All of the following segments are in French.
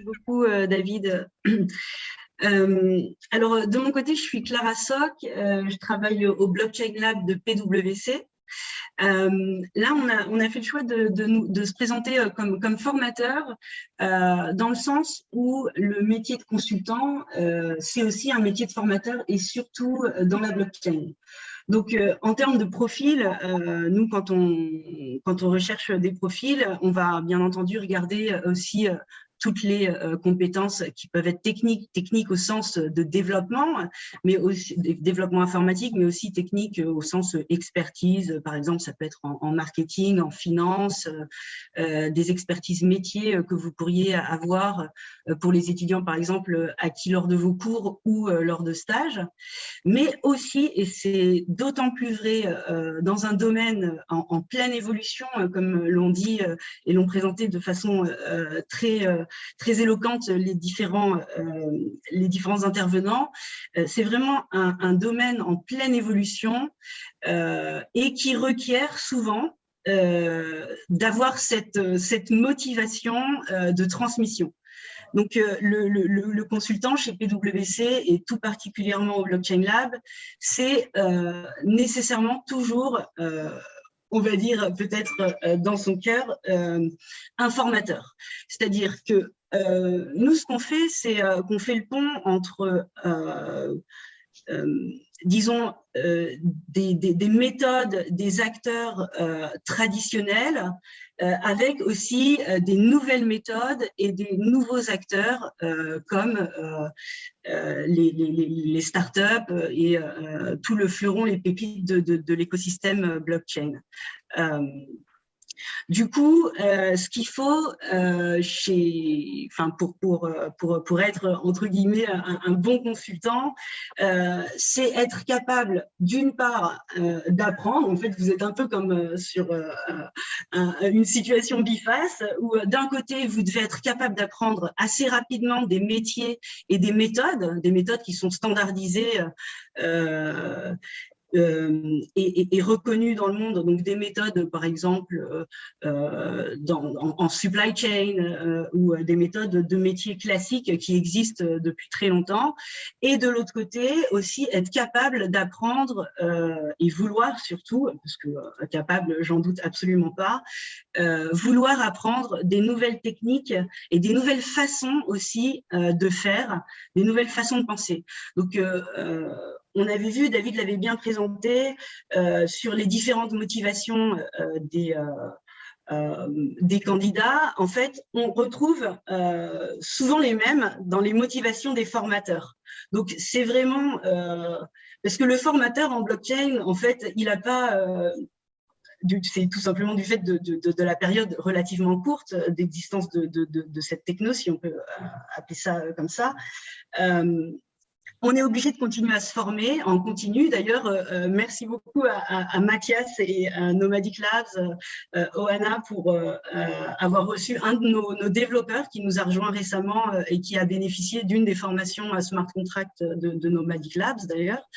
Beaucoup, David. Alors, de mon côté, je suis Clara Soc, je travaille au Blockchain Lab de PwC. Là, on a fait le choix de se présenter comme formateur, dans le sens où le métier de consultant, c'est aussi un métier de formateur et surtout dans la blockchain. Donc, en termes de profil, nous, quand on recherche des profils, on va bien entendu regarder aussi toutes les compétences qui peuvent être techniques au sens de développement, mais aussi développement informatique, mais aussi technique au sens expertise. Par exemple, ça peut être en marketing, en finance, des expertises métiers que vous pourriez avoir pour les étudiants, par exemple, acquis lors de vos cours ou lors de stages. Mais aussi, et c'est d'autant plus vrai dans un domaine en pleine évolution, comme l'ont dit et l'ont présenté de façon très éloquente les différents intervenants, c'est vraiment un domaine en pleine évolution et qui requiert souvent d'avoir cette motivation de transmission. Donc, le consultant chez PwC et tout particulièrement au Blockchain Lab, c'est nécessairement toujours, on va dire peut-être dans son cœur, un formateur. C'est-à-dire que nous, ce qu'on fait, c'est qu'on fait le pont entre disons, des méthodes, des acteurs traditionnels, avec aussi des nouvelles méthodes et des nouveaux acteurs comme les startups et tout le fleuron, les pépites de l'écosystème blockchain. Du coup, ce qu'il faut pour être entre guillemets un bon consultant, c'est être capable d'une part d'apprendre. En fait, vous êtes un peu comme sur une situation biface où d'un côté, vous devez être capable d'apprendre assez rapidement des métiers et des méthodes qui sont standardisées et reconnues dans le monde, donc des méthodes par exemple en supply chain ou des méthodes de métiers classiques qui existent depuis très longtemps, et de l'autre côté aussi être capable d'apprendre et vouloir surtout, parce que capable j'en doute absolument pas, vouloir apprendre des nouvelles techniques et des nouvelles façons aussi de faire, des nouvelles façons de penser. Donc on avait vu, David l'avait bien présenté, sur les différentes motivations des candidats. En fait, on retrouve souvent les mêmes dans les motivations des formateurs. Donc, c'est vraiment… parce que le formateur en blockchain, en fait, il n'a pas… c'est tout simplement du fait de la période relativement courte d'existence de cette techno, si on peut appeler ça comme ça. On est obligé de continuer à se former en continu. D'ailleurs, merci beaucoup à Mathias et à Nomadic Labs, Ohana, pour avoir reçu un de nos développeurs qui nous a rejoint récemment et qui a bénéficié d'une des formations à Smart Contract de Nomadic Labs, d'ailleurs.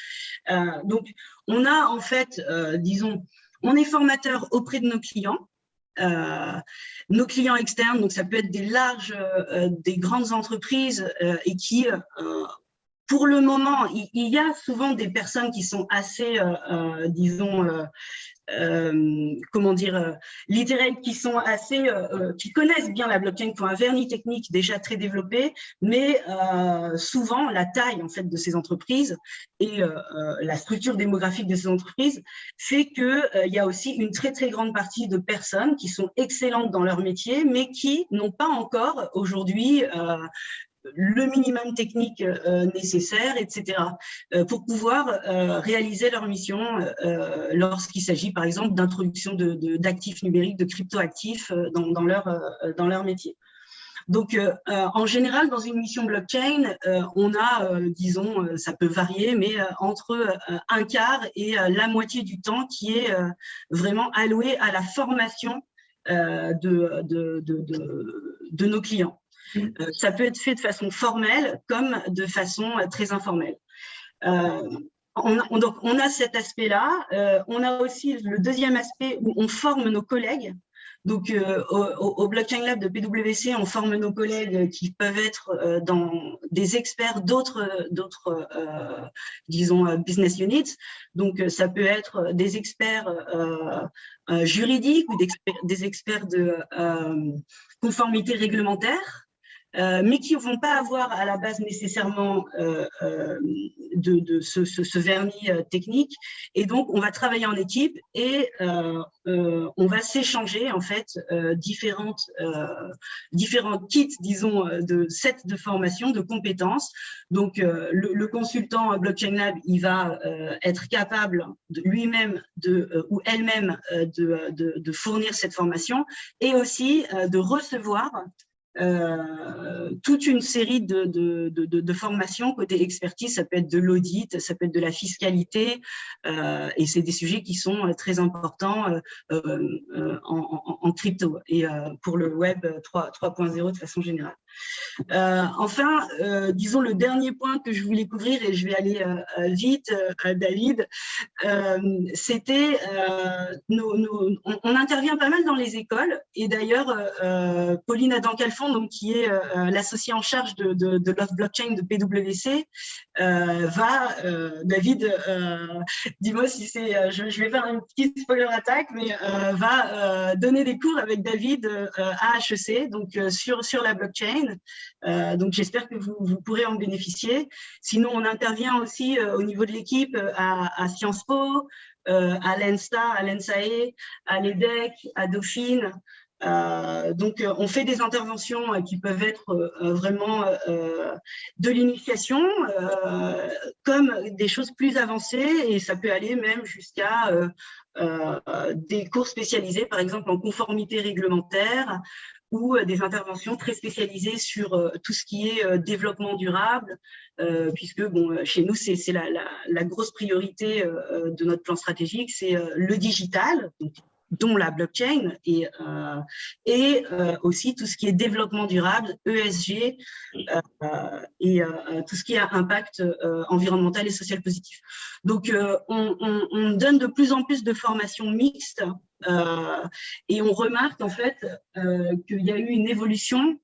Donc, on a en fait, disons, on est formateur auprès de nos clients externes, donc ça peut être des grandes entreprises et qui… pour le moment, il y a souvent des personnes qui sont assez, disons, comment dire, littéraires, qui sont assez, qui connaissent bien la blockchain, qui ont un vernis technique déjà très développé, mais souvent la taille en fait de ces entreprises et la structure démographique de ces entreprises fait que il y a aussi une très très grande partie de personnes qui sont excellentes dans leur métier, mais qui n'ont pas encore aujourd'hui le minimum technique nécessaire, etc., pour pouvoir réaliser leur mission lorsqu'il s'agit, par exemple, d'introduction d'actifs numériques, de cryptoactifs dans leur métier. Donc, en général, dans une mission blockchain, on a, disons, ça peut varier, mais entre un quart et la moitié du temps qui est vraiment alloué à la formation de nos clients. Ça peut être fait de façon formelle comme de façon très informelle. Donc, on a cet aspect-là. On a aussi le deuxième aspect où on forme nos collègues. Donc, au Blockchain Lab de PwC, on forme nos collègues qui peuvent être des experts d'autres, disons, business units. Donc, ça peut être des experts juridiques ou des experts de conformité réglementaire. Mais qui ne vont pas avoir à la base nécessairement ce vernis technique. Et donc, on va travailler en équipe et on va s'échanger en fait différents kits, disons, de sets de formation, de compétences. Donc, le consultant Blockchain Lab, il va être capable lui-même ou elle-même de fournir cette formation et aussi de recevoir toute une série de formations côté expertise. Ça peut être de l'audit, ça peut être de la fiscalité, et c'est des sujets qui sont très importants en crypto et pour le web 3.0 de façon générale. Enfin, disons le dernier point que je voulais couvrir, et je vais aller vite, David, c'était on intervient pas mal dans les écoles, et d'ailleurs Pauline Adam-Calfon, donc qui est l'associée en charge de Love Blockchain de PwC, David, dis-moi si c'est, je vais faire un petit spoiler attack, mais va donner des cours avec David à HEC, donc sur la blockchain. Donc j'espère que vous pourrez en bénéficier. Sinon, on intervient aussi au niveau de l'équipe à Sciences Po, à l'ENSTA, à l'ENSAE, à l'EDEC, à Dauphine. Donc, on fait des interventions qui peuvent être vraiment de l'initiation, comme des choses plus avancées, et ça peut aller même jusqu'à des cours spécialisés, par exemple en conformité réglementaire, ou des interventions très spécialisées sur tout ce qui est développement durable, puisque bon, chez nous, c'est la grosse priorité de notre plan stratégique, c'est le digital, donc, dont la blockchain, et aussi tout ce qui est développement durable, ESG, et tout ce qui a impact environnemental et social positif. Donc, on donne de plus en plus de formations mixtes, et on remarque en fait qu'il y a eu une évolution.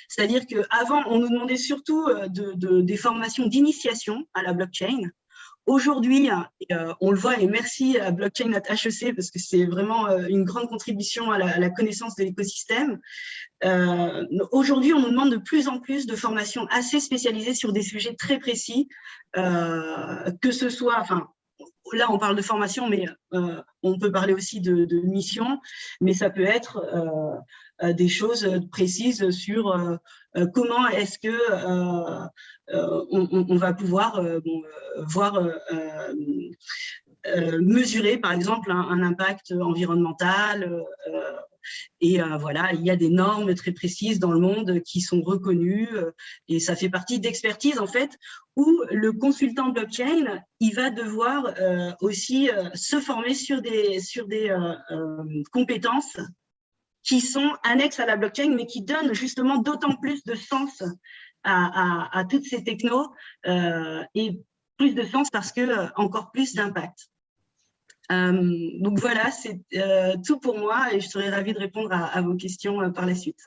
C'est-à-dire qu'avant, on nous demandait surtout des formations d'initiation à la blockchain. Aujourd'hui, on le voit, et merci à Blockchain at HEC, parce que c'est vraiment une grande contribution à la connaissance de l'écosystème. Aujourd'hui, on nous demande de plus en plus de formations assez spécialisées sur des sujets très précis, que ce soit, enfin, là, on parle de formation, mais on peut parler aussi de mission, mais ça peut être des choses précises sur comment est-ce que on va pouvoir mesurer, par exemple, un impact environnemental. Et voilà, il y a des normes très précises dans le monde qui sont reconnues, et ça fait partie d'expertise en fait, où le consultant blockchain, il va devoir aussi se former sur des compétences qui sont annexes à la blockchain, mais qui donnent justement d'autant plus de sens à toutes ces technos, et plus de sens parce que encore plus d'impact. Donc voilà, c'est tout pour moi, et je serais ravie de répondre à vos questions par la suite.